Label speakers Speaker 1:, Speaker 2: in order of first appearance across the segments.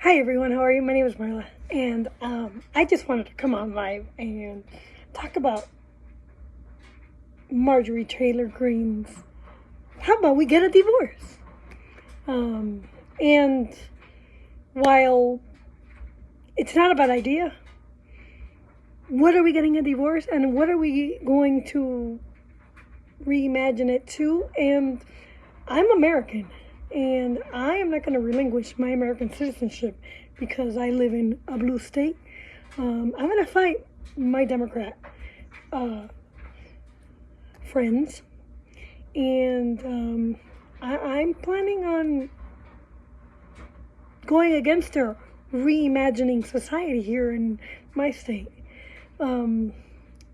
Speaker 1: Hi everyone, how are you? My name is Marla, and I just wanted to come on live and talk about Marjorie Taylor Greene's. How about we get a divorce? And while it's not a bad idea, what are we getting a divorce, and what are we going to reimagine it to? And I'm American, and I am not going to relinquish my American citizenship because I live in a blue state. I'm going to fight my Democrat friends, and I'm planning on going against their reimagining society here in my state,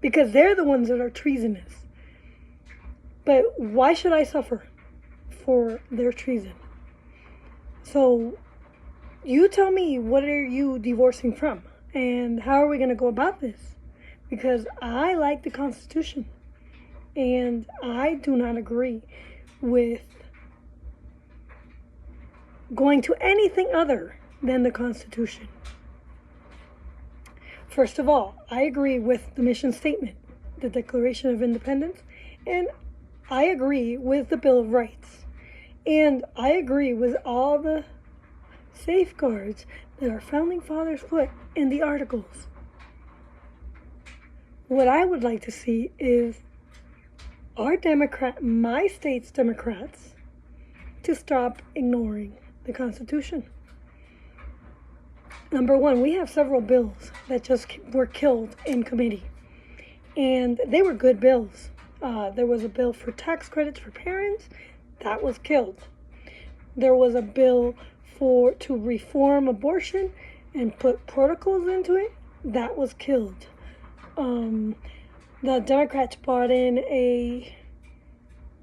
Speaker 1: because they're the ones that are treasonous. But why should I suffer for their treason? So you tell me, what are you divorcing from, and how are we going to go about this? Because I like the Constitution, and I do not agree with going to anything other than the Constitution. First of all, I agree with the mission statement, the Declaration of Independence, and I agree with the Bill of Rights. And I agree with all the safeguards that our founding fathers put in the articles. What I would like to see is my state's Democrats, to stop ignoring the Constitution. Number one, we have several bills that just were killed in committee, and they were good bills. There was a bill for tax credits for parents that was killed. There was a bill to reform abortion and put protocols into it that was killed. The Democrats brought in a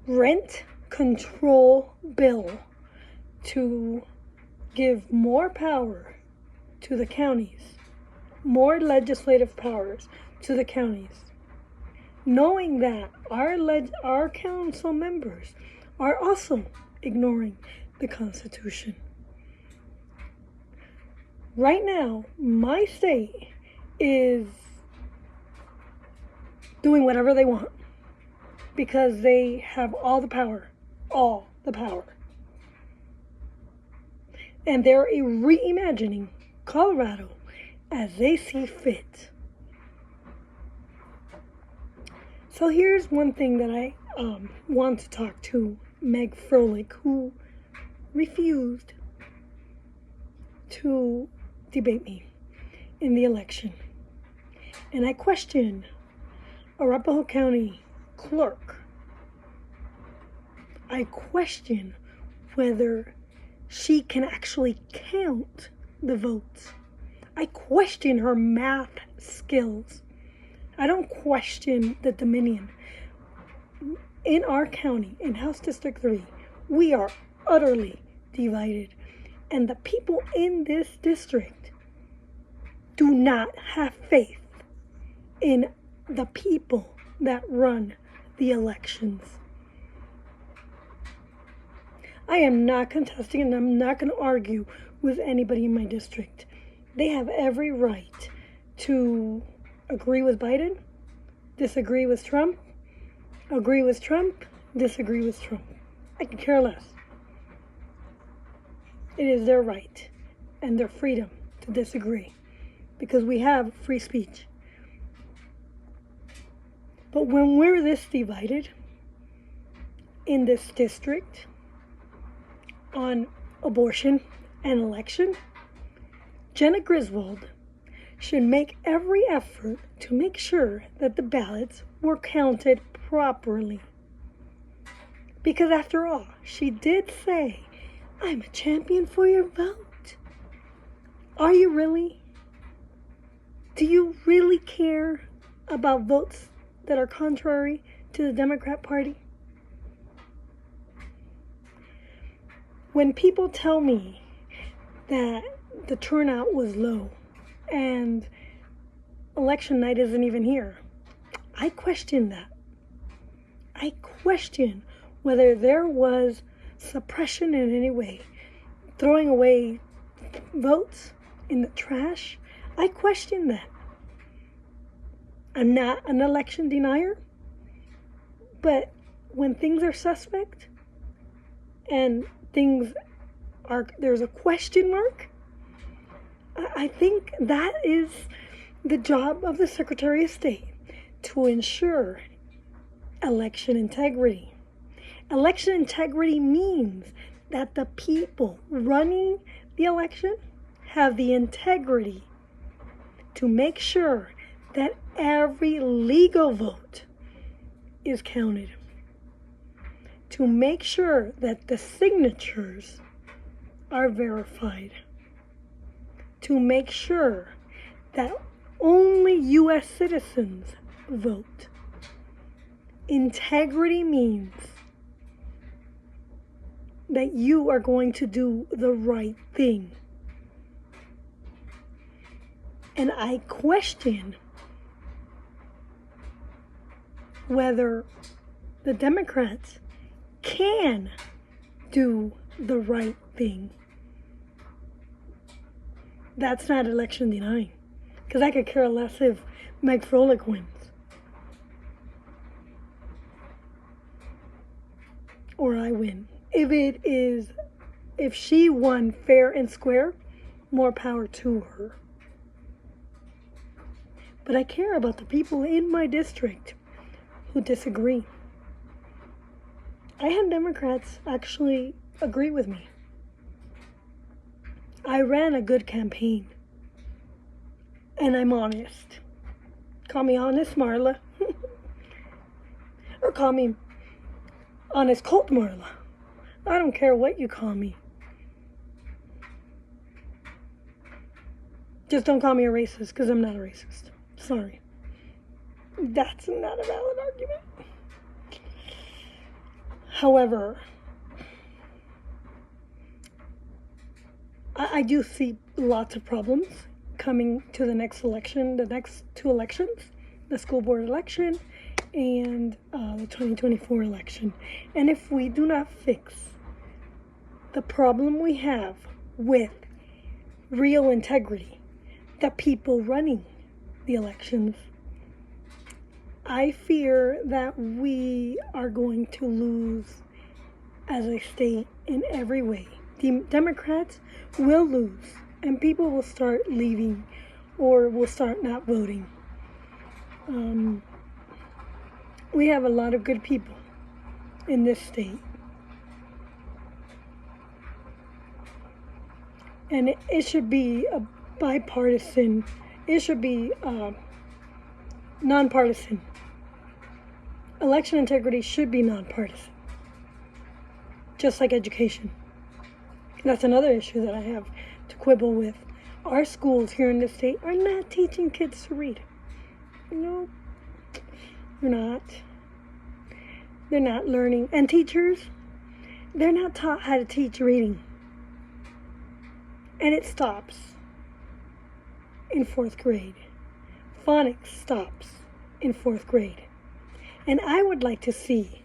Speaker 1: rent control bill to give more power to the counties, more legislative powers to the counties, knowing that our council members are also ignoring the Constitution. Right now, my state is doing whatever they want because they have all the power. And they're reimagining Colorado as they see fit. So here's one thing that I want to talk to Meg Froelich, who refused to debate me in the election. And I question Arapahoe County clerk. I question whether she can actually count the votes. I question her math skills. I don't question the Dominion. In our county, in House District 3, we are utterly divided. And the people in this district do not have faith in the people that run the elections. I am not contesting, and I'm not going to argue with anybody in my district. They have every right to agree with Biden, disagree with Trump, agree with Trump, disagree with Trump. I could care less. It is their right and their freedom to disagree, because we have free speech. But when we're this divided in this district on abortion and election, Jenna Griswold should make every effort to make sure that the ballots were counted properly. Because after all, she did say, "I'm a champion for your vote." Are you really? Do you really care about votes that are contrary to the Democrat Party? When people tell me that the turnout was low and election night isn't even here, I question that. I question whether there was suppression in any way, throwing away votes in the trash, I question that. I'm not an election denier, but when things are suspect and there's a question mark, I think that is the job of the Secretary of State, to ensure election integrity. Election integrity means that the people running the election have the integrity to make sure that every legal vote is counted, to make sure that the signatures are verified, to make sure that only U.S. citizens vote. Integrity means that you are going to do the right thing. And I question whether the Democrats can do the right thing. That's not election denying, because I could care less if Meg Froelich wins or I win. If she won fair and square, more power to her. But I care about the people in my district who disagree. I had Democrats actually agree with me. I ran a good campaign. And I'm honest. Call me Honest Marla. Or call me Honest Colt Marla. I don't care what you call me. Just don't call me a racist, because I'm not a racist. Sorry. That's not a valid argument. However, I do see lots of problems coming to the next election, the next two elections, the school board election and the 2024 election. And if we do not fix the problem we have with real integrity, the people running the elections, I fear that we are going to lose as a state in every way. The Democrats will lose, and people will start leaving or will start not voting. We have a lot of good people in this state. And it should be a bipartisan, it should be nonpartisan. Election integrity should be nonpartisan, just like education. That's another issue that I have to quibble with. Our schools here in the state are not teaching kids to read. No, they're not. They're not learning. And teachers, they're not taught how to teach reading. And it stops in 4th grade. Phonics stops in 4th grade. And I would like to see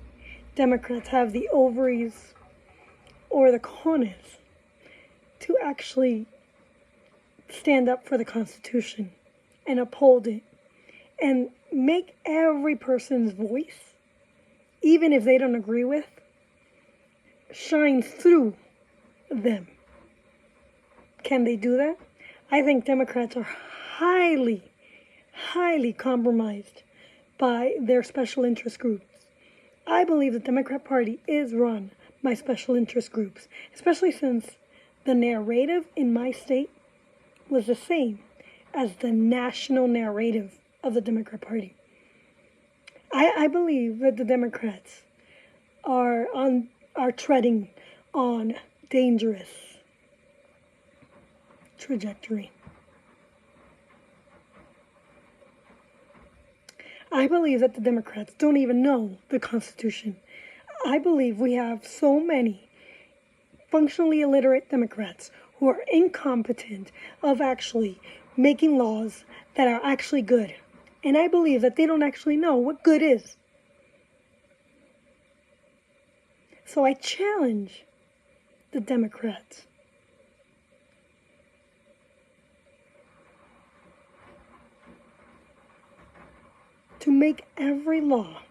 Speaker 1: Democrats have the ovaries or the cojones to actually stand up for the Constitution and uphold it and make every person's voice, even if they don't agree with, shine through them. Can they do that? I think Democrats are highly, highly compromised by their special interest groups. I believe the Democrat Party is run by special interest groups, especially since the narrative in my state was the same as the national narrative of the Democrat Party. I believe that the Democrats are treading on dangerous trajectory. I believe that the Democrats don't even know the Constitution. I believe we have so many functionally illiterate Democrats who are incompetent of actually making laws that are actually good. And I believe that they don't actually know what good is. So I challenge the Democrats to make every law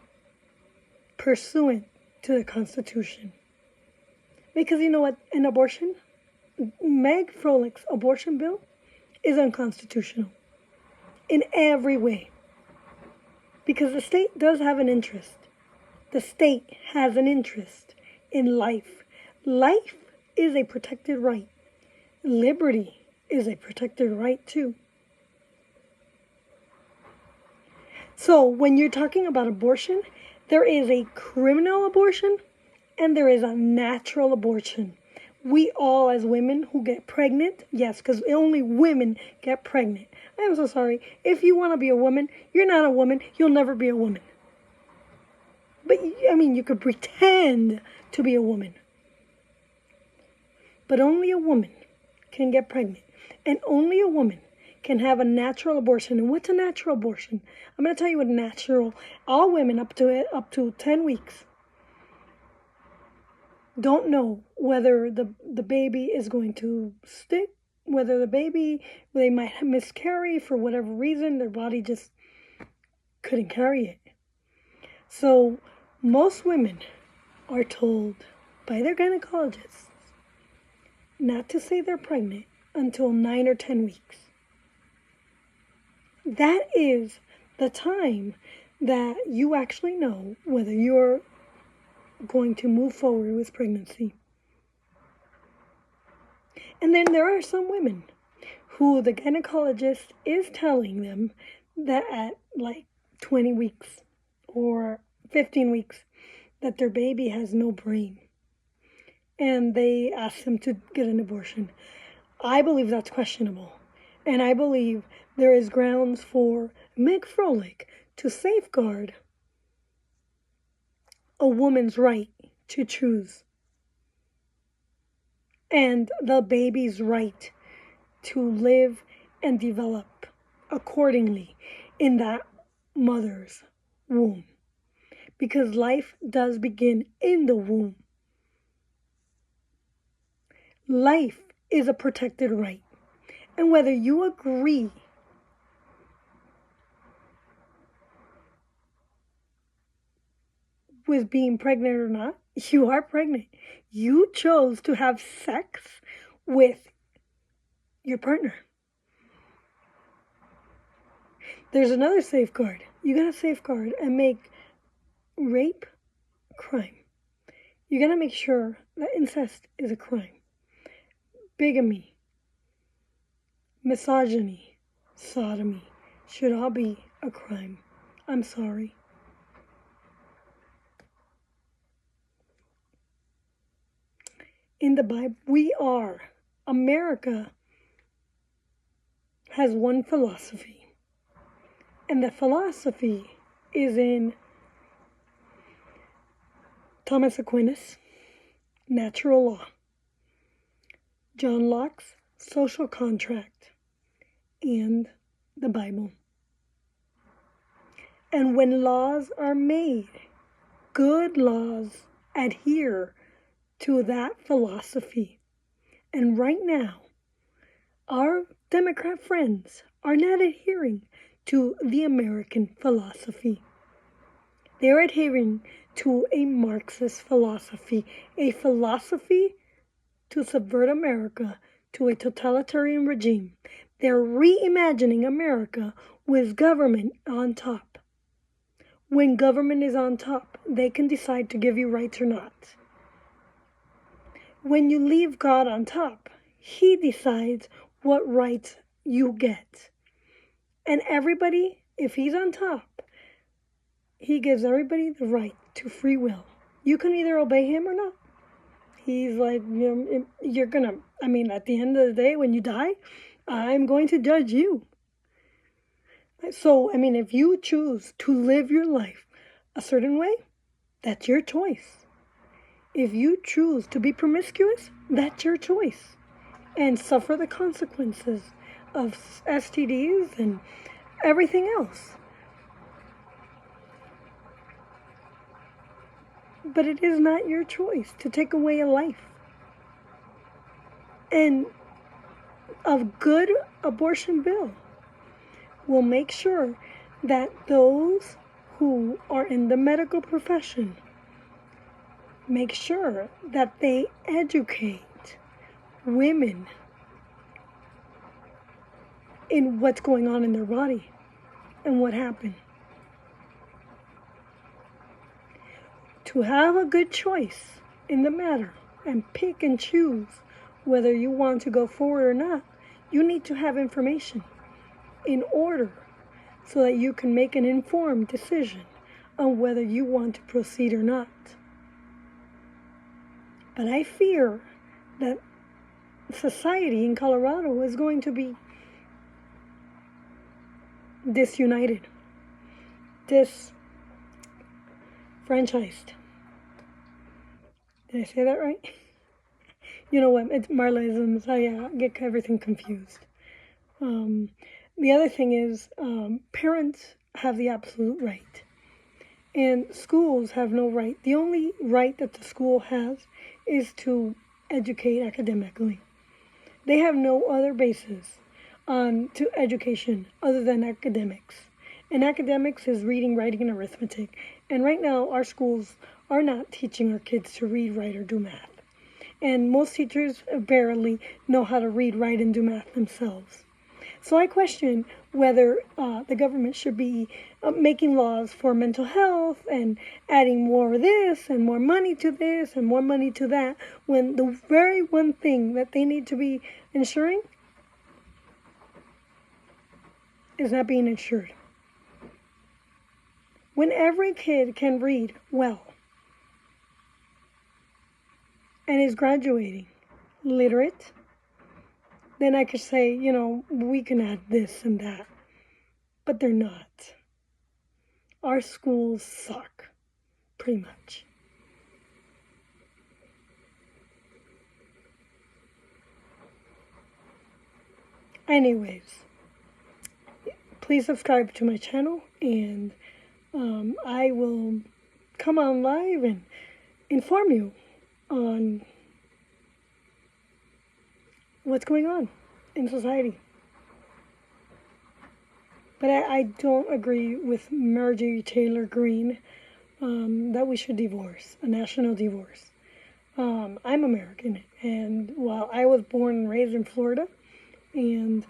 Speaker 1: pursuant to the Constitution. Because you know what? An abortion, Meg Froelich's abortion bill is unconstitutional in every way. Because the state does have an interest. The state has an interest in life. Life is a protected right. Liberty is a protected right too. So when you're talking about abortion, there is a criminal abortion and there is a natural abortion. We all, as women who get pregnant, yes, because only women get pregnant. I am so sorry. If you want to be a woman, you're not a woman. You'll never be a woman. But, I mean, you could pretend to be a woman. But only a woman can get pregnant. And only a woman can have a natural abortion. And what's a natural abortion? I'm going to tell you what natural, all women up to 10 weeks don't know whether the baby is going to stick, whether they might miscarry for whatever reason, their body just couldn't carry it. So most women are told by their gynecologists not to say they're pregnant until 9 or 10 weeks. That is the time that you actually know whether you're going to move forward with pregnancy. And then there are some women who the gynecologist is telling them that at like 20 weeks or 15 weeks that their baby has no brain. And they ask them to get an abortion. I believe that's questionable. And I believe there is grounds for Meg Froelich to safeguard a woman's right to choose and the baby's right to live and develop accordingly in that mother's womb. Because life does begin in the womb. Life is a protected right. And whether you agree with being pregnant or not, you are pregnant. You chose to have sex with your partner. There's another safeguard. You gotta safeguard and make rape a crime. You gotta make sure that incest is a crime. Bigamy, misogyny, sodomy should all be a crime. I'm sorry. In the Bible, America has one philosophy. And the philosophy is in Thomas Aquinas' Natural Law, John Locke's Social Contract, and the Bible. And when laws are made, good laws adhere to that philosophy. And right now, our Democrat friends are not adhering to the American philosophy. They're adhering to a Marxist philosophy, a philosophy to subvert America to a totalitarian regime. They're reimagining America with government on top. When government is on top, they can decide to give you rights or not. When you leave God on top, He decides what rights you get. And everybody, if He's on top, He gives everybody the right to free will. You can either obey Him or not. He's like, you're gonna, at the end of the day, when you die, I'm going to judge you. So, if you choose to live your life a certain way, that's your choice. If you choose to be promiscuous, that's your choice. And suffer the consequences of STDs and everything else. But it is not your choice to take away a life. And a good abortion bill will make sure that those who are in the medical profession make sure that they educate women in what's going on in their body and what happened. To have a good choice in the matter and pick and choose whether you want to go forward or not, you need to have information in order so that you can make an informed decision on whether you want to proceed or not. But I fear that society in Colorado is going to be disunited, disfranchised. Did I say that right? You know what? It's Marlaisms. I get everything confused. The other thing is, parents have the absolute right, and schools have no right. The only right that the school has is to educate academically. They have no other basis to education other than academics. And academics is reading, writing, and arithmetic. And right now, our schools are not teaching our kids to read, write, or do math. And most teachers barely know how to read, write, and do math themselves. So I question whether the government should be making laws for mental health and adding more of this and more money to this and more money to that, when the very one thing that they need to be ensuring is not being insured. When every kid can read well and is graduating literate, then I could say, you know, we can add this and that. But they're not. Our schools suck, pretty much. Anyways, please subscribe to my channel, and I will come on live and inform you on what's going on in society. But I don't agree with Marjorie Taylor Greene that we should divorce, a national divorce. I'm American, and while I was born and raised in Florida, and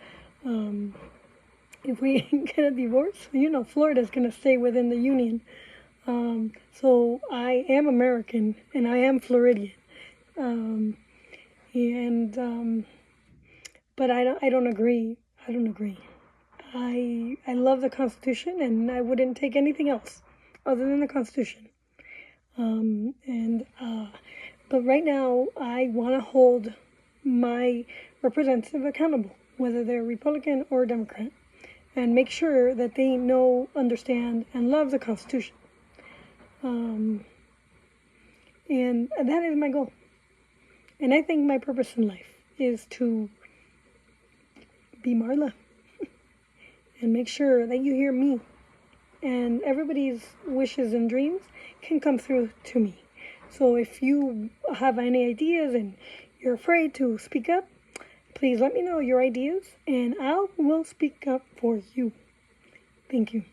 Speaker 1: if we get a divorce, you know, Florida's going to stay within the union. So I am American, and I am Floridian. But I don't agree. I don't agree. I love the Constitution, and I wouldn't take anything else other than the Constitution. But right now, I want to hold my representative accountable, whether they're Republican or Democrat, and make sure that they know, understand, and love the Constitution. And that is my goal. And I think my purpose in life is to be Marla and make sure that you hear me, and everybody's wishes and dreams can come through to me. So if you have any ideas and you're afraid to speak up, please let me know your ideas, and I will speak up for you. Thank you.